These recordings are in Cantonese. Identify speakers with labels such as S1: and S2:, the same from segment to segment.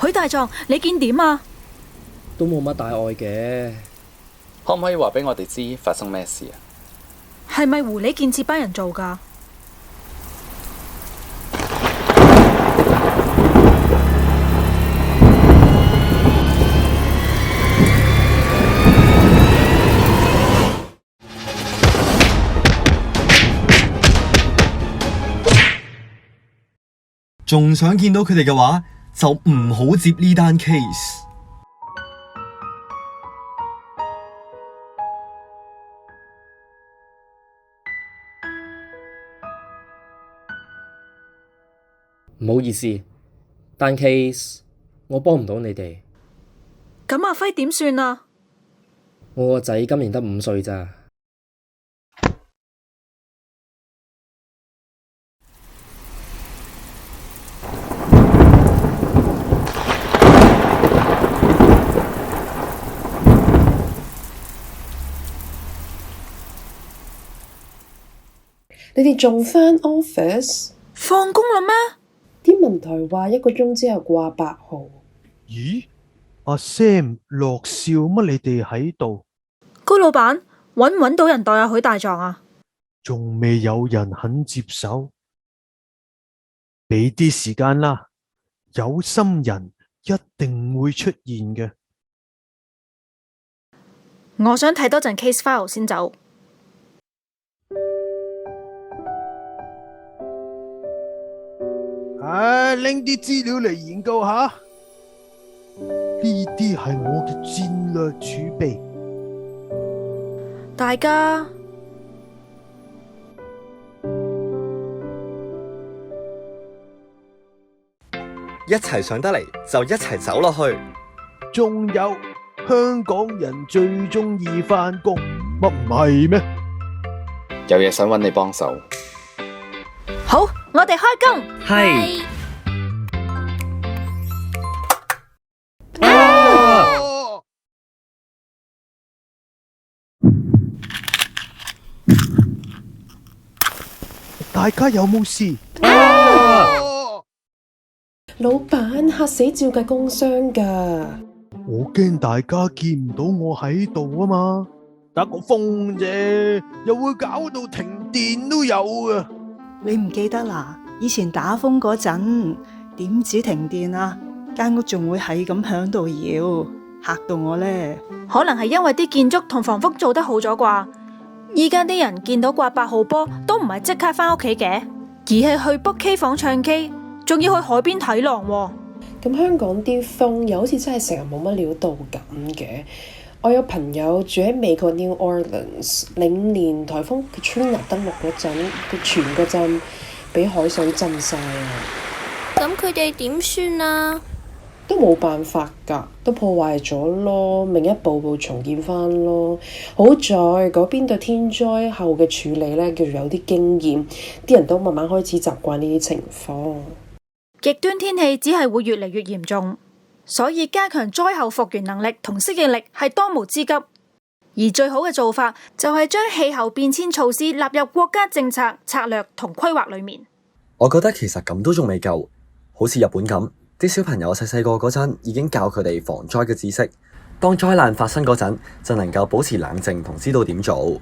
S1: 許大狀，你見點啊？
S2: 都冇乜大礙嘅。
S3: 可唔可以話俾我哋知發生咩事啊？
S1: 係咪狐狸建設班人做㗎？
S4: 仲想見到佢哋嘅話，就唔好接呢單 case。
S2: 唔好意思，單 case 我幫唔到你哋。
S1: 咁阿輝點算啊？
S2: 我個仔今年得5歲咋。
S5: 你哋仲返 office？
S1: 放工啦咩？
S5: 天文台話1個鐘之後掛8號。
S6: 咦？阿 Sam、樂少乜你哋喺度？
S1: 高老闆，搵唔搵到人代阿許大狀啊？
S6: 仲未有人肯接手，俾啲時間啦，有心人一定會出現嘅。
S1: 我想睇多陣 case file 先走。
S6: 拎啲資料嚟研究下，呢啲係我嘅戰略儲備。
S1: 大家
S4: 一齊上得嚟就一齊走落去。
S6: 仲有香港人最中意返工，乜唔係咩？
S3: 有嘢想揾你幫手。
S1: 好，我哋開工。
S2: 係。
S6: 大家有冇事？
S5: 老闆，嚇死照計工傷㗎。
S6: 我驚大家見唔到我喺度啊嘛，打個風啫，又會搞到停電都有啊！
S7: 你唔記得啦？以前打風嗰陣，點止停電啊？間屋仲會係咁響度搖，嚇到我呢。
S1: 可能係因為啲建築同防風做得好咗啩。依家啲人見到掛8號波都唔係即刻返屋企嘅，而係去 book K 房唱 K， 仲要去海邊睇浪喎。
S5: 咁香港啲風又好似真係成日冇乜料到咁嘅。我有朋友住喺美國 New Orleans， 05年颱風 Katrina 登陸嗰陣，佢全個鎮俾海水浸晒啊！
S8: 咁佢哋點算啊？
S5: 都冇辦法㗎，都破壞咗咯，咪一步步重建返咯。好在嗰邊對天災後嘅處理呢，叫做有啲經驗，啲人都慢慢開始習慣呢啲情況。
S1: 極端天氣只係會越嚟越嚴重，所以加強災後復原能力同適應力係當務之急。而最好嘅做法就係將氣候變遷措施納入國家政策、策略同規劃裏面。
S4: 我覺得其實咁都仲未夠，好似日本咁，啲小朋友細個嗰陣已經教佢哋防災嘅知識，當災難發生嗰陣就能夠保持冷靜同知道點做。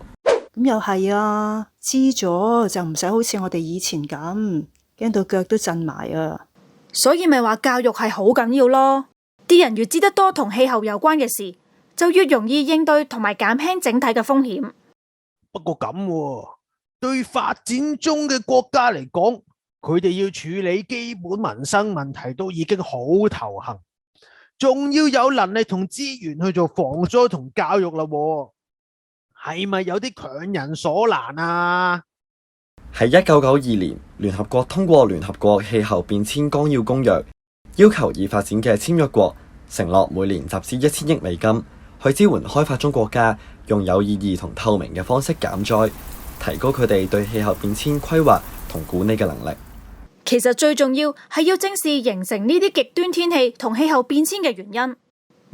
S7: 咁又係啊，知咗就唔使好似我哋以前咁驚到腳都震埋啊！
S1: 所以咪話教育係好緊要咯，啲人越知得多同氣候有關嘅事，就越容易應對同埋減輕整體嘅風險。
S6: 不過咁，對發展中嘅國家嚟講，佢哋要處理基本民生問題都已經好頭痕，仲要有能力同資源去做防災同教育啦，係咪有啲強人所難啊？
S4: 喺1992年，聯合國通過聯合國氣候變遷綱要公約，要求已發展嘅簽約國承諾每年集資1000億美金，去支援開發中國家，用有意義同透明嘅方式減災，提高佢哋對氣候變遷規劃同管理嘅能力。
S1: 其實最重要係要正視形成呢啲極端天氣同氣候變遷嘅原因。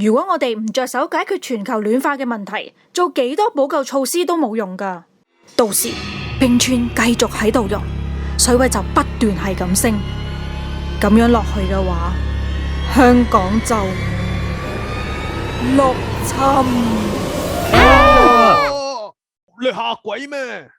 S1: 如果我哋唔着手解決全球暖化嘅問題，做幾多補救措施都冇用㗎。到時冰川繼續喺度融，水位就不斷係咁升，咁樣落去嘅話，香港就陸沉。
S6: 你嚇鬼咩？